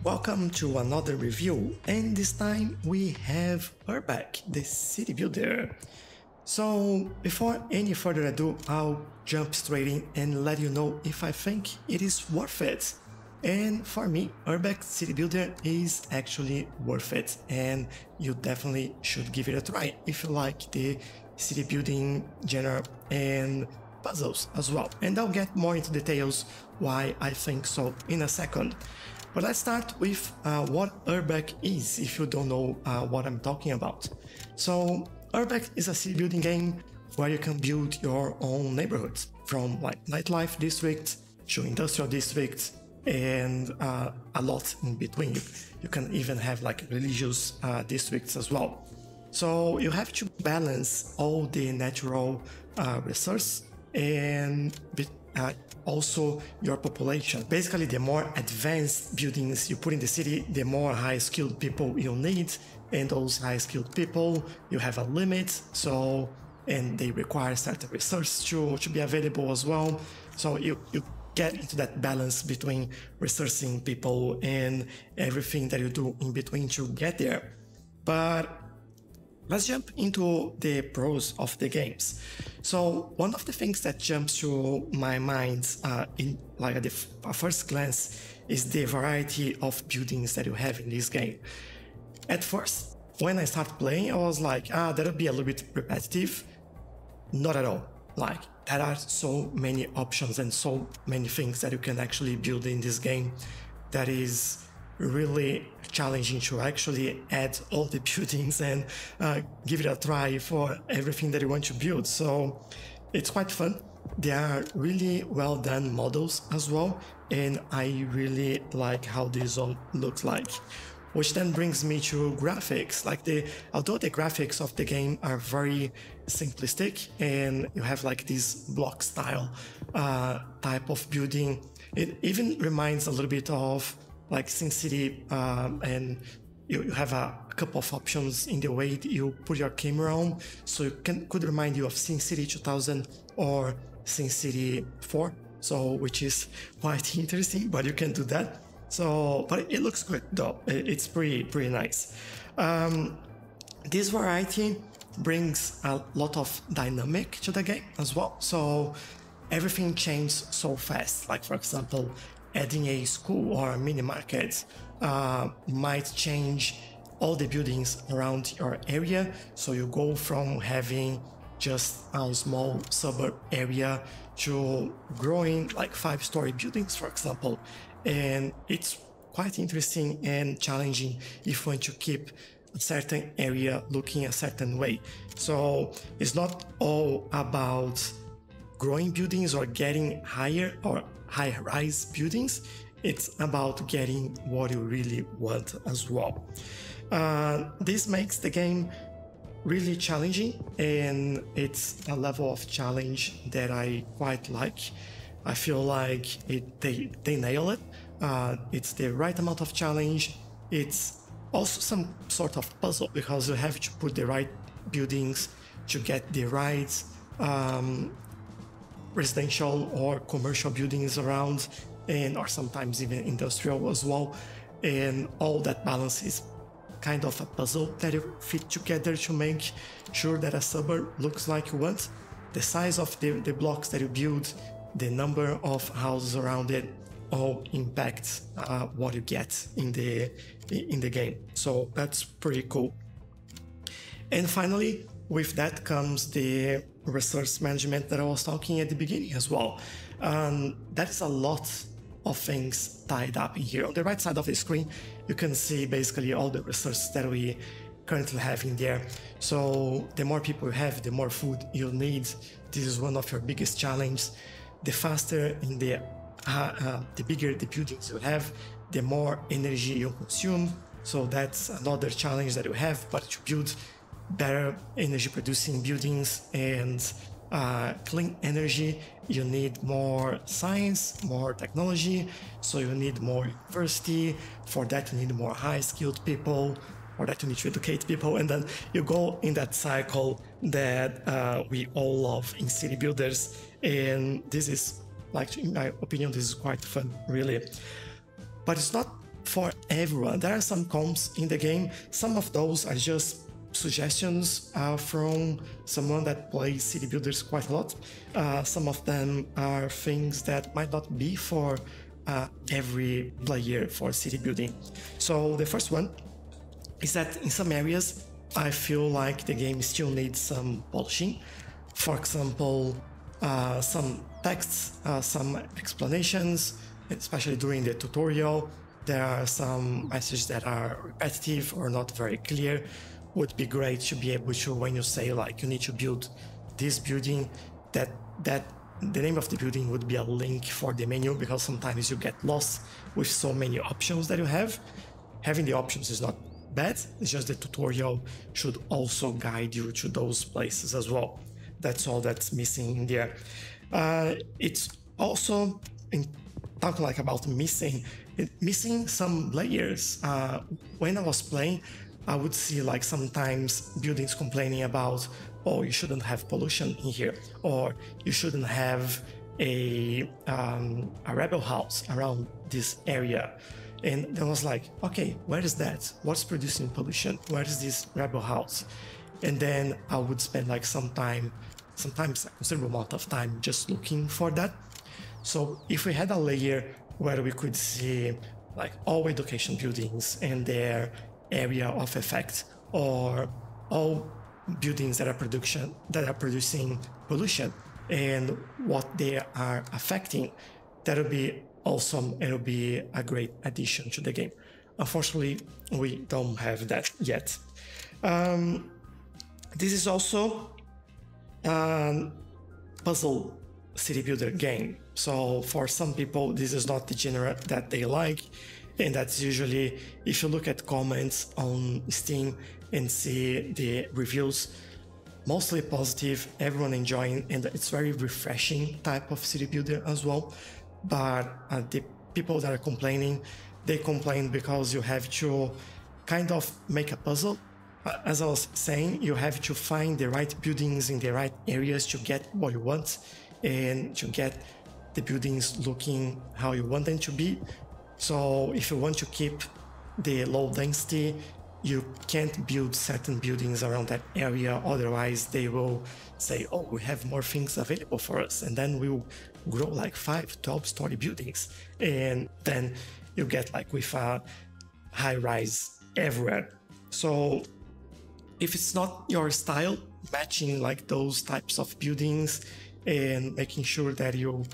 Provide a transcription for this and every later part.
Welcome to another review, and this time we have Urbek, the city builder. So before any further ado, I'll jump straight in and let you know if I think it is worth it. And for me, Urbek City Builder is actually worth it, and you definitely should give it a try if you like the city building genre and puzzles as well. And I'll get more into details why I think so in a second. But let's start with what Urbek is, if you don't know what I'm talking about. So Urbek is a city building game where you can build your own neighborhoods, from like nightlife districts to industrial districts, and a lot in between. You can even have like religious districts as well. So you have to balance all the natural resources and also your population. Basically, the more advanced buildings you put in the city, the more high-skilled people you'll need, and those high-skilled people, you have a limit, so and they require certain resources to be available as well. So you get into that balance between resourcing people and everything that you do in between to get there. But let's jump into the pros of the games. So one of the things that jumps to my mind in like at the first glance is the variety of buildings that you have in this game. At first, when I started playing, I was like, that'll be a little bit repetitive. Not at all. Like, there are so many options and so many things that you can actually build in this game that is really challenging to actually add all the buildings and give it a try for everything that you want to build. So it's quite fun. They are really well done models as well, and I really like how this all looks like. Which then brings me to graphics. Although the graphics of the game are very simplistic and you have like this block style type of building, it even reminds a little bit of like SimCity, and you have a couple of options in the way that you put your camera on, so could remind you of SimCity 2000 or SimCity 4, so which is quite interesting, but you can do that. So, but it looks good though. It's pretty nice. This variety brings a lot of dynamic to the game as well. So everything changes so fast. Like for example, adding a school or a mini market might change all the buildings around your area. So you go from having just a small suburb area to growing like 5-story buildings, for example. And it's quite interesting and challenging if you want to keep a certain area looking a certain way. So it's not all about growing buildings or getting higher or high-rise buildings. It's about getting what you really want as well. This makes the game really challenging, and it's a level of challenge that I quite like. I feel like they nail it. It's the right amount of challenge. It's also some sort of puzzle because you have to put the right buildings to get the right residential or commercial buildings around, or sometimes even industrial as well. And all that balance is kind of a puzzle that you fit together to make sure that a suburb looks like you want. The size of the blocks that you build, the number of houses around it, all impact what you get in the game. So that's pretty cool. And finally, with that comes the resource management that I was talking at the beginning as well. That is a lot of things tied up in here. On the right side of the screen, you can see basically all the resources that we currently have in there. So the more people you have, the more food you'll need. This is one of your biggest challenges. The faster and the bigger the buildings you have, the more energy you consume. So that's another challenge that you have. But to build better energy producing buildings and clean energy, you need more science, more technology. So you need more university. For that, you need more high-skilled people. For that, you need to educate people. And then you go in that cycle that we all love in city builders. And this is, like, in my opinion, this is quite fun, really. But it's not for everyone. There are some comps in the game. Some of those are just suggestions from someone that plays city builders quite a lot. Some of them are things that might not be for every player for city building. So the first one is that in some areas I feel like the game still needs some polishing. For example, some texts, some explanations, especially during the tutorial. There are some messages that are repetitive or not very clear. Would be great to be able to, when you say like you need to build this building, that the name of the building would be a link for the menu, because sometimes you get lost with so many options that you have. Having the options is not bad, it's just the tutorial should also guide you to those places as well. That's all that's missing in there. It's also in talking like about missing some layers. When I was playing, I would see like sometimes buildings complaining about, oh, you shouldn't have pollution in here, or you shouldn't have a rebel house around this area. And I was like, okay, where is that? What's producing pollution? Where is this rebel house? And then I would spend like some time, sometimes a considerable amount of time, just looking for that. So if we had a layer where we could see like all education buildings and their area of effect, or all buildings that are producing pollution and what they are affecting, that would be awesome. It would be a great addition to the game. Unfortunately, we don't have that yet. This is also a puzzle city builder game. So for some people, this is not the genre that they like. And that's usually, if you look at comments on Steam and see the reviews, mostly positive, everyone enjoying, and it's very refreshing type of city builder as well. But the people that are complaining, they complain because you have to kind of make a puzzle. As I was saying, you have to find the right buildings in the right areas to get what you want and to get the buildings looking how you want them to be. So if you want to keep the low density, you can't build certain buildings around that area, otherwise they will say, oh, we have more things available for us, and then we'll grow like 5-12-story buildings, and then you get like with a high rise everywhere. So if it's not your style, matching like those types of buildings and making sure that you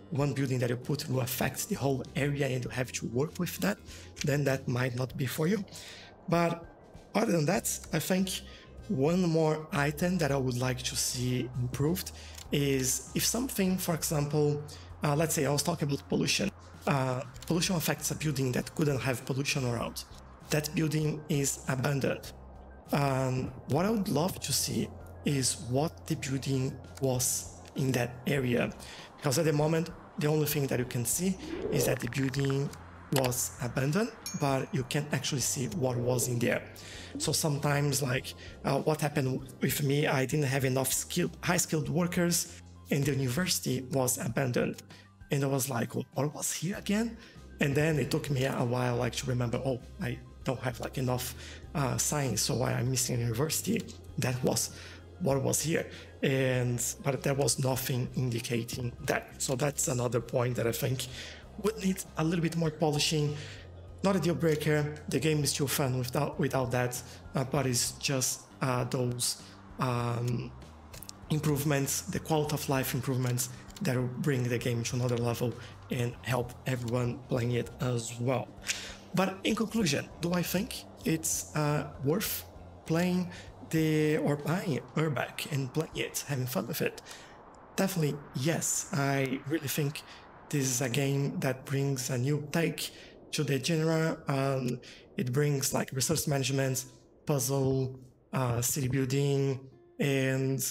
one building that you put will affect the whole area and you have to work with that, then that might not be for you. But other than that, I think one more item that I would like to see improved is if something, for example, let's say I was talking about pollution. Pollution affects a building that couldn't have pollution around. That building is abandoned. What I would love to see is what the building was in that area. Because at the moment, the only thing that you can see is that the building was abandoned, but you can't actually see what was in there. So sometimes, like what happened with me, I didn't have enough high-skilled workers, and the university was abandoned. And I was like, what was here again? And then it took me a while like to remember, oh, I don't have like enough science, so I'm missing a university. That was what was here, but there was nothing indicating that. So that's another point that I think would need a little bit more polishing. Not a deal breaker, the game is still fun without that, but it's just those improvements, the quality of life improvements that will bring the game to another level and help everyone playing it as well. But in conclusion, do I think it's worth playing or buying Urbek and playing it, having fun with it? Definitely yes. I really think this is a game that brings a new take to the genre. It brings like resource management, puzzle, city building, and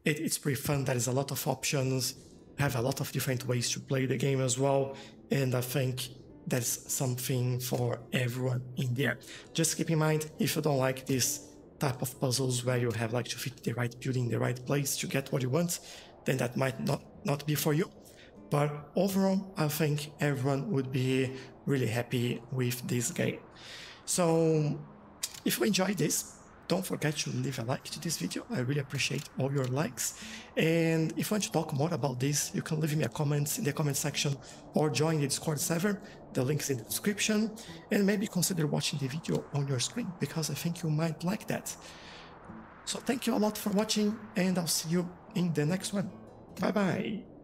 it's pretty fun. There is a lot of options, have a lot of different ways to play the game as well, and I think that's something for everyone in there. Just keep in mind, if you don't like this type of puzzles where you have like to fit the right building in the right place to get what you want, then that might not be for you. But overall, I think everyone would be really happy with this game. So if you enjoyed this, don't forget to leave a like to this video. I really appreciate all your likes. And if you want to talk more about this, you can leave me a comment in the comment section or join the Discord server. The link is in the description. And maybe consider watching the video on your screen, because I think you might like that. So thank you a lot for watching, and I'll see you in the next one. Bye bye.